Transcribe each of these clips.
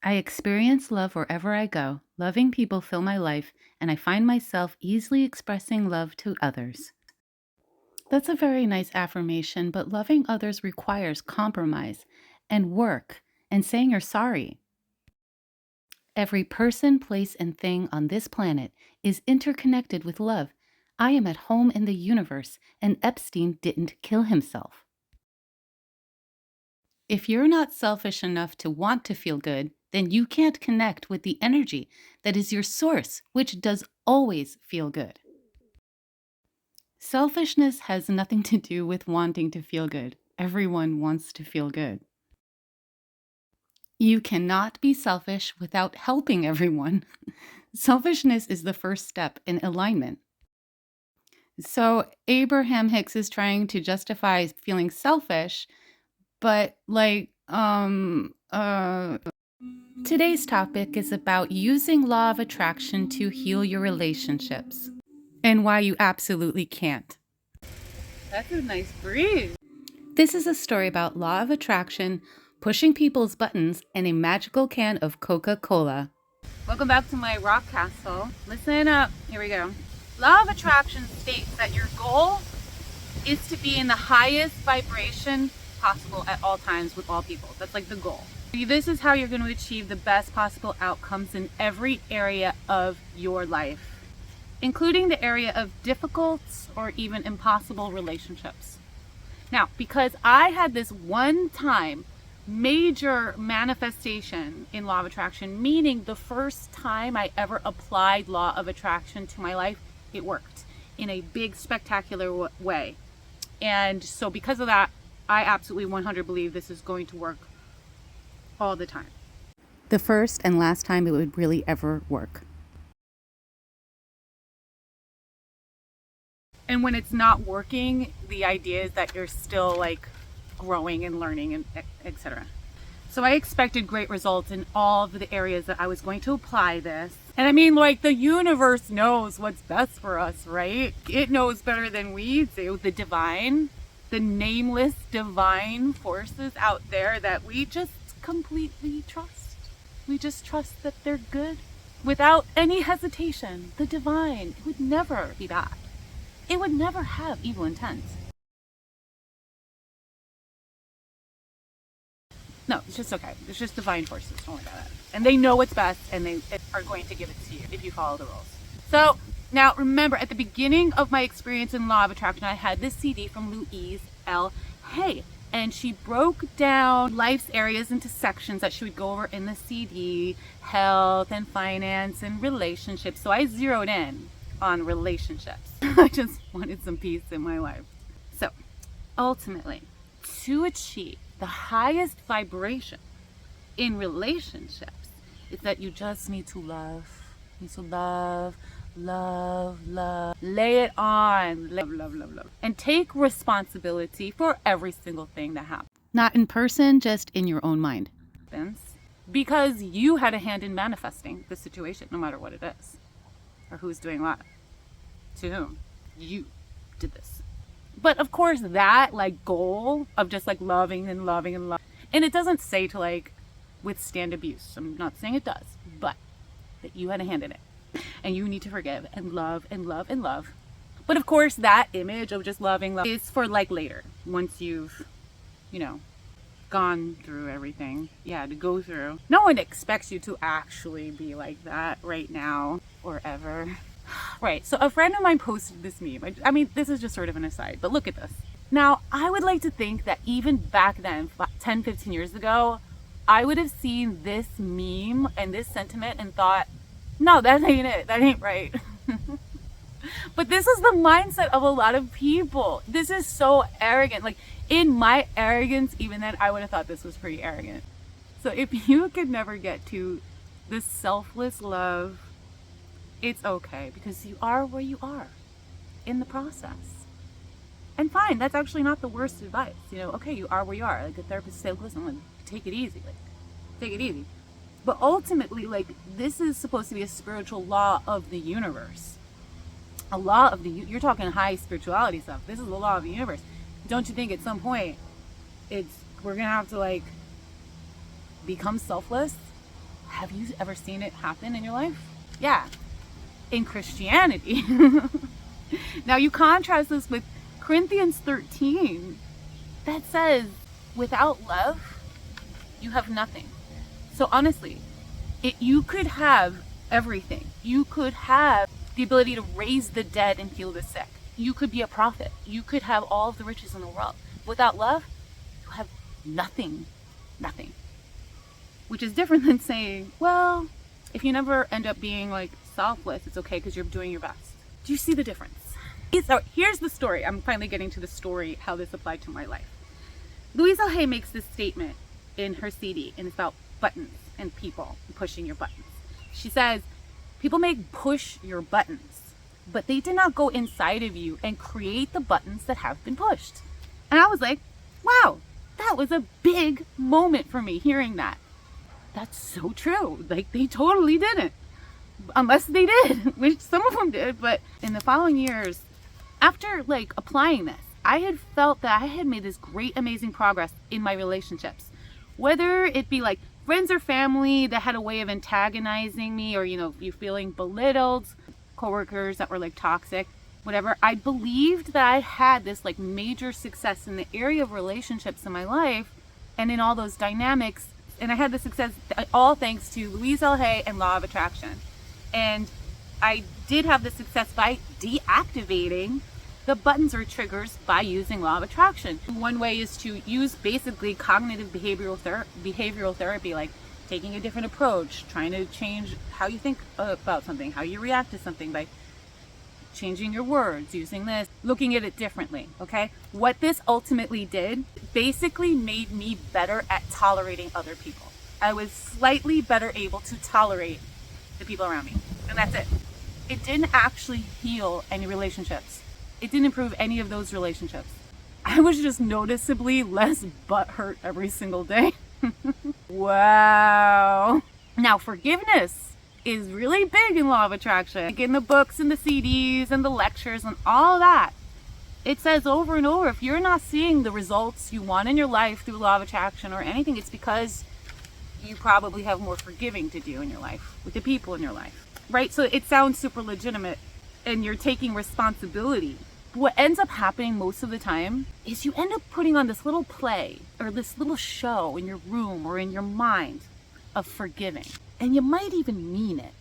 I experience love wherever I go. Loving people fill my life, and I find myself easily expressing love to others. That's a very nice affirmation, but loving others requires compromise and work and saying you're sorry. Every person, place, and thing on this planet is interconnected with love. I am at home in the universe, and Epstein didn't kill himself. If you're not selfish enough to want to feel good, then you can't connect with the energy that is your source, which does always feel good. Selfishness has nothing to do with wanting to feel good. Everyone wants to feel good. You cannot be selfish without helping everyone. Selfishness is the first step in alignment. So, Abraham Hicks is trying to justify feeling selfish, but today's topic is about using law of attraction to heal your relationships and why you absolutely can't. That's a nice breeze. This is a story about law of attraction, pushing people's buttons, and a magical can of Coca-Cola. Welcome back to my rock castle. Listen up. Here we go. Law of attraction states that your goal is to be in the highest vibration possible at all times with all people. That's like the goal. This is how you're going to achieve the best possible outcomes in every area of your life, including the area of difficult or even impossible relationships. Now, because I had this one time major manifestation in law of attraction, meaning the first time I ever applied law of attraction to my life, it worked in a big, spectacular way. And so because of that, I absolutely 100% believe this is going to work all the time. The first and last time it would really ever work. And when it's not working, the idea is that you're still like growing and learning and etc. So I expected great results in all of the areas that I was going to apply this. And I mean, like, the universe knows what's best for us, right? It knows better than we do. The divine, the nameless divine forces out there that we just completely trust. We just trust that they're good without any hesitation. The divine, it would never be bad. It would never have evil intent. No, it's just okay. It's just divine forces. Don't worry about it. And they know what's best, and they are going to give it to you if you follow the rules. So now remember, at the beginning of my experience in law of attraction, I had this CD from Louise L. Hay, and she broke down life's areas into sections that she would go over in the CD: health and finance and relationships. So I zeroed in on relationships. I just wanted some peace in my life. So ultimately, to achieve the highest vibration in relationships is that you just need to love. You need to love, love, love. Lay it on. Love, love, love, love. And take responsibility for every single thing that happens. Not in person, just in your own mind. Because you had a hand in manifesting the situation, no matter what it is. Or who's doing what. To whom. You did this. But of course, that like goal of just like loving and loving and loving, and it doesn't say to like withstand abuse. I'm not saying it does, but that you had a hand in it, and you need to forgive and love and love and love. But of course, that image of just loving love is for like later, once you've, gone through everything you had to go through. No one expects you to actually be like that right now or ever. Right, so a friend of mine posted this meme. I mean, this is just sort of an aside, but look at this. Now, I would like to think that even back then, 10, 15 years ago, I would have seen this meme and this sentiment and thought, no, that ain't it. That ain't right. But this is the mindset of a lot of people. This is so arrogant. Like, in my arrogance, even then, I would have thought this was pretty arrogant. So if you could never get to this selfless love, it's okay, because you are where you are in the process. And fine, that's actually not the worst advice. Okay, you are where you are. Like, a therapist say, listen, like, take it easy. Like, take it easy. But ultimately, like, this is supposed to be a spiritual law of the universe. A law of you're talking high spirituality stuff. This is the law of the universe. Don't you think at some point we're gonna have to like become selfless Have you ever seen it happen in your life? Yeah, in Christianity. Now you contrast this with Corinthians 13 that says, without love, you have nothing. So honestly, you could have everything. You could have the ability to raise the dead and heal the sick. You could be a prophet. You could have all of the riches in the world. Without love, you have nothing. Nothing. Which is different than saying, well, if you never end up being like selfless, it's okay because you're doing your best. Do you see the difference? So here's the story. I'm finally getting to the story, how this applied to my life. Louise L. Hay makes this statement in her CD, and it's about buttons and people pushing your buttons. She says, people may push your buttons, but they did not go inside of you and create the buttons that have been pushed. And I was like, wow, that was a big moment for me hearing that. That's so true. Like, they totally didn't. Unless they did, which some of them did. But in the following years, after like applying this, I had felt that I had made this great, amazing progress in my relationships. Whether it be like friends or family that had a way of antagonizing me, or, you feeling belittled, coworkers that were like toxic, whatever. I believed that I had this like major success in the area of relationships in my life and in all those dynamics. And I had the success all thanks to Louise L. Hay and Law of Attraction. And I did have the success by deactivating the buttons or triggers by using Law of Attraction. One way is to use basically cognitive behavioral therapy, like taking a different approach, trying to change how you think about something, how you react to something by changing your words, using this, looking at it differently, okay? What this ultimately did basically made me better at tolerating other people. I was slightly better able to tolerate the people around me, and that's it. It didn't actually heal any relationships. It didn't improve any of those relationships. I was just noticeably less butthurt every single day. Wow. Now, forgiveness is really big in Law of Attraction. Like in the books and the CDs and the lectures and all that. It says over and over, if you're not seeing the results you want in your life through Law of Attraction or anything, it's because you probably have more forgiving to do in your life with the people in your life, right? So it sounds super legitimate and you're taking responsibility. What ends up happening most of the time is you end up putting on this little play or this little show in your room or in your mind of forgiving. And you might even mean it.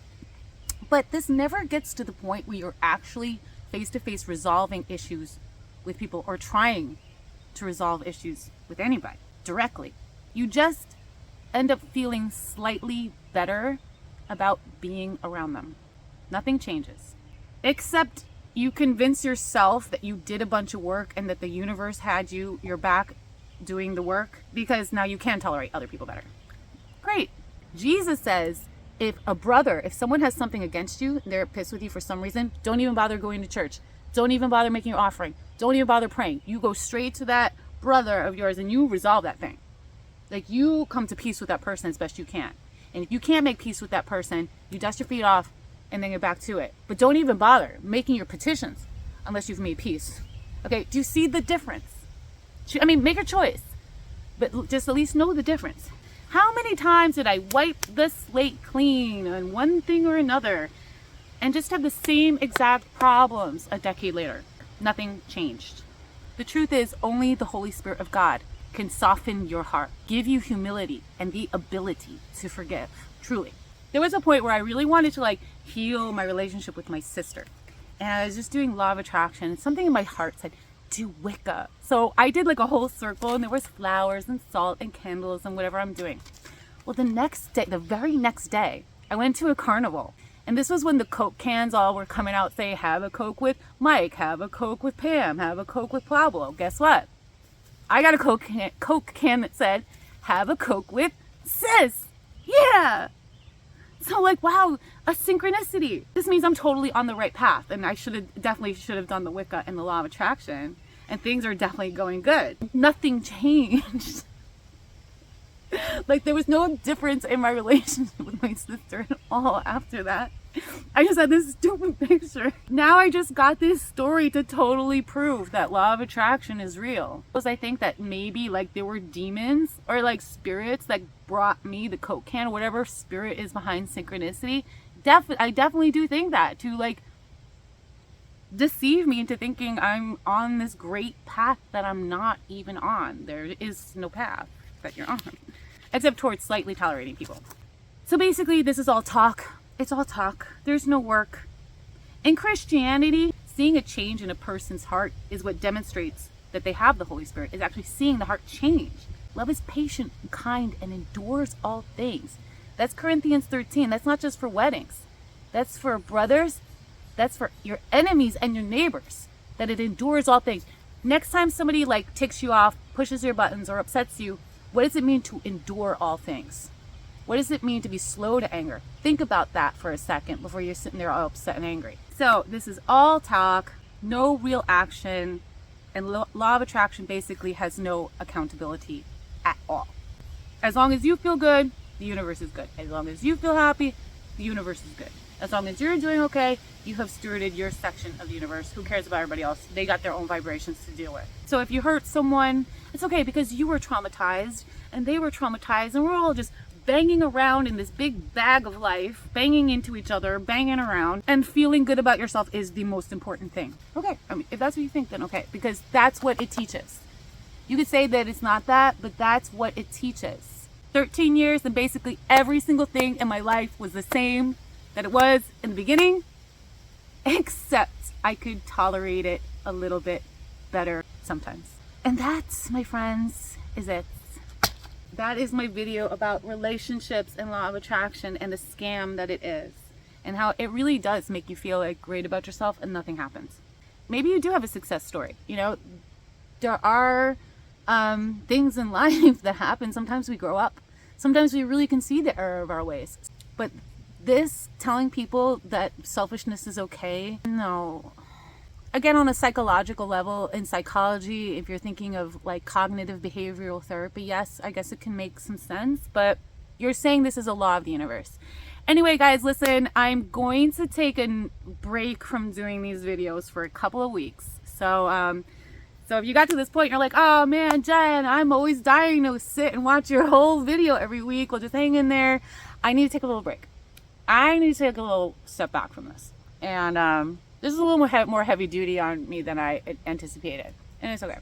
But this never gets to the point where you're actually face-to-face resolving issues with people or trying to resolve issues with anybody directly. You just end up feeling slightly better about being around them. Nothing changes. Except you convince yourself that you did a bunch of work and that the universe had your back doing the work because now you can tolerate other people better. Great. Jesus says, if someone has something against you, they're pissed with you for some reason, don't even bother going to church. Don't even bother making your offering. Don't even bother praying. You go straight to that brother of yours and you resolve that thing. Like, you come to peace with that person as best you can. And if you can't make peace with that person, you dust your feet off and then get back to it. But don't even bother making your petitions unless you've made peace. Okay, do you see the difference? I mean, make a choice, but just at least know the difference. How many times did I wipe the slate clean on one thing or another and just have the same exact problems a decade later? Nothing changed. The truth is, only the Holy Spirit of God can soften your heart, give you humility and the ability to forgive, truly. There was a point where I really wanted to heal my relationship with my sister. And I was just doing Law of Attraction and something in my heart said, do Wicca. So I did a whole circle and there was flowers and salt and candles and whatever I'm doing. Well, the very next day, I went to a carnival. And this was when the Coke cans all were coming out saying, have a Coke with Mike, have a Coke with Pam, have a Coke with Pablo. Guess what? I got a Coke can that said, have a Coke with Sis. Yeah. So wow, a synchronicity. This means I'm totally on the right path, and I definitely should have done the Wicca and the Law of Attraction, and things are definitely going good. Nothing changed. There was no difference in my relationship with my sister at all after that. I just had this stupid picture. Now I just got this story to totally prove that law of attraction is real. Because I think that maybe like there were demons or like spirits that brought me the Coke can, whatever spirit is behind synchronicity. I definitely do think that to like deceive me into thinking I'm on this great path that I'm not even on. There is no path that you're on, except towards slightly tolerating people. So basically, this is all talk. It's all talk. There's no work. In Christianity, seeing a change in a person's heart is what demonstrates that they have the Holy Spirit, is actually seeing the heart change. Love is patient and kind and endures all things. That's Corinthians 13. That's not just for weddings. That's for brothers. That's for your enemies and your neighbors, that it endures all things. Next time somebody like ticks you off, pushes your buttons, or upsets you, what does it mean to endure all things? What does it mean to be slow to anger? Think about that for a second before you're sitting there all upset and angry. So this is all talk, no real action, and law of attraction basically has no accountability at all. As long as you feel good, the universe is good. As long as you feel happy, the universe is good. As long as you're doing okay, you have stewarded your section of the universe. Who cares about everybody else? They got their own vibrations to deal with. So if you hurt someone, it's okay because you were traumatized and they were traumatized and we're all just banging around in this big bag of life, banging into each other, banging around, and feeling good about yourself is the most important thing. Okay, I mean, if that's what you think, then okay, because that's what it teaches. You could say that it's not that, but that's what it teaches. 13 years and basically every single thing in my life was the same that it was in the beginning, except I could tolerate it a little bit better sometimes. And that, my friends, is it. That is my video about relationships and law of attraction and the scam that it is, and how it really does make you feel like great about yourself and nothing happens. Maybe you do have a success story. You know, there are things in life that happen. Sometimes we grow up. Sometimes we really can see the error of our ways. But this telling people that selfishness is okay, no. Again, on a psychological level, in psychology, if you're thinking of like cognitive behavioral therapy, yes, I guess it can make some sense, but you're saying this is a law of the universe. Anyway, guys, listen, I'm going to take a break from doing these videos for a couple of weeks. So if you got to this point, you're like, oh man, Jen, I'm always dying to sit and watch your whole video every week. Well, just hang in there. I need to take a little break. I need to take a little step back from this. And this is a little more heavy duty on me than I anticipated. And it's okay.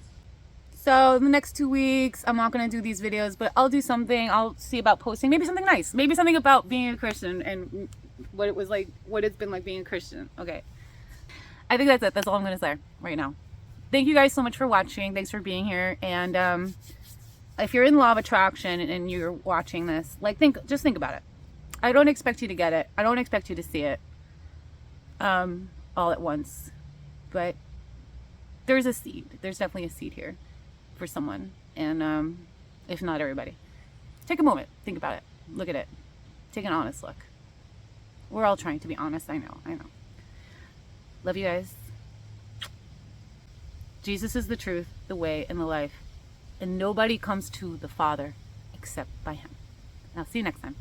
So in the next 2 weeks, I'm not going to do these videos, but I'll do something. I'll see about posting maybe something nice. Maybe something about being a Christian and what it was like, what it's been like being a Christian. Okay. I think that's it. That's all I'm going to say right now. Thank you guys so much for watching. Thanks for being here. And if you're in law of attraction and you're watching this, like just think about it. I don't expect you to get it. I don't expect you to see it all at once. But there's a seed. There's definitely a seed here for someone. And if not everybody. Take a moment. Think about it. Look at it. Take an honest look. We're all trying to be honest. I know. Love you guys. Jesus is the truth, the way, and the life. And nobody comes to the Father except by him. I'll see you next time.